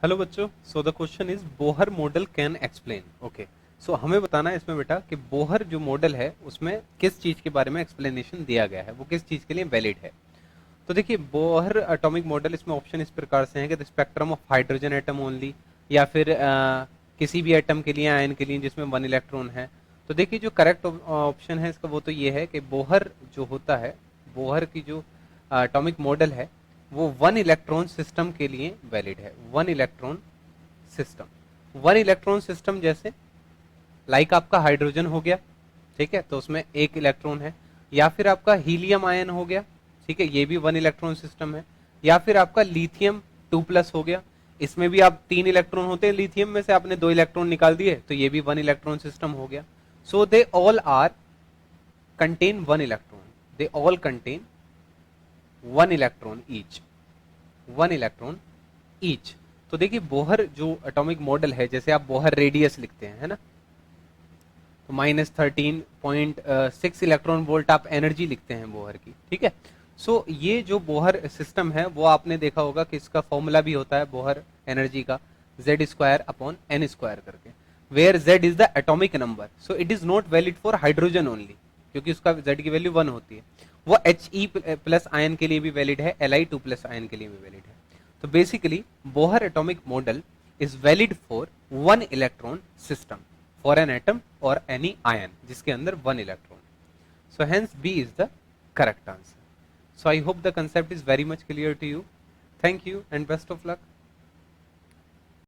Hello बच्चों, so the question is Bohr model can explain. Okay, so हमें बताना है इसमें बेटा कि बोहर जो मॉडल है उसमें किस चीज के बारे में एक्सप्लेनेशन दिया गया है, वो किस चीज के लिए वैलिड है। तो देखिए, बोहर एटॉमिक मॉडल, इसमें ऑप्शन इस प्रकार से है कि the spectrum of hydrogen atom only, या फिर किसी भी एटम के लिए, आयन के लिए जिसमें वन इलेक्ट्रॉन है। तो देखिए, जो करेक्ट ऑप्शन है इसका वो तो ये है कि बोहर जो होता है, बोहर की जो एटॉमिक मॉडल है वो वन इलेक्ट्रॉन सिस्टम के लिए वैलिड है। One electron system, one electron system जैसे लाइक आपका हाइड्रोजन हो गया, ठीक है, तो उसमें एक इलेक्ट्रॉन है। या फिर आपका हीलियम आयन हो गया, ठीक है, ये भी वन इलेक्ट्रॉन सिस्टम है। या फिर आपका लिथियम 2+ हो गया, इसमें भी आप 3 इलेक्ट्रॉन होते हैं, लिथियम में से आपने 2 इलेक्ट्रॉन निकाल दिए तो ये भी वन इलेक्ट्रॉन सिस्टम हो गया। So they all are contain one electron, they all contain one electron each, one electron each. तो देखिए, बोहर जो एटॉमिक मॉडल है, जैसे आप बोहर रेडियस लिखते हैं, है ना, तो -13.6 इलेक्ट्रॉन वोल्ट आप एनर्जी लिखते हैं बोहर की, ठीक है। सो ये जो बोहर सिस्टम है वो आपने देखा होगा कि इसका फॉर्मूला भी होता है बोहर एनर्जी का, Z²/n² करके, where Z is the atomic number. So it is not valid for hydrogen only, क्योंकि उसका Z की वैल्यू 1 होती है। वो He+ आयन के लिए भी वैलिड है, Li2+ आयन के लिए भी वैलिड है। तो basically Bohr atomic model is valid for one electron system, for an atom or any ion जिसके अंदर one electron. So hence B is the correct answer. So I hope the concept is very much clear to you. Thank you and best of luck.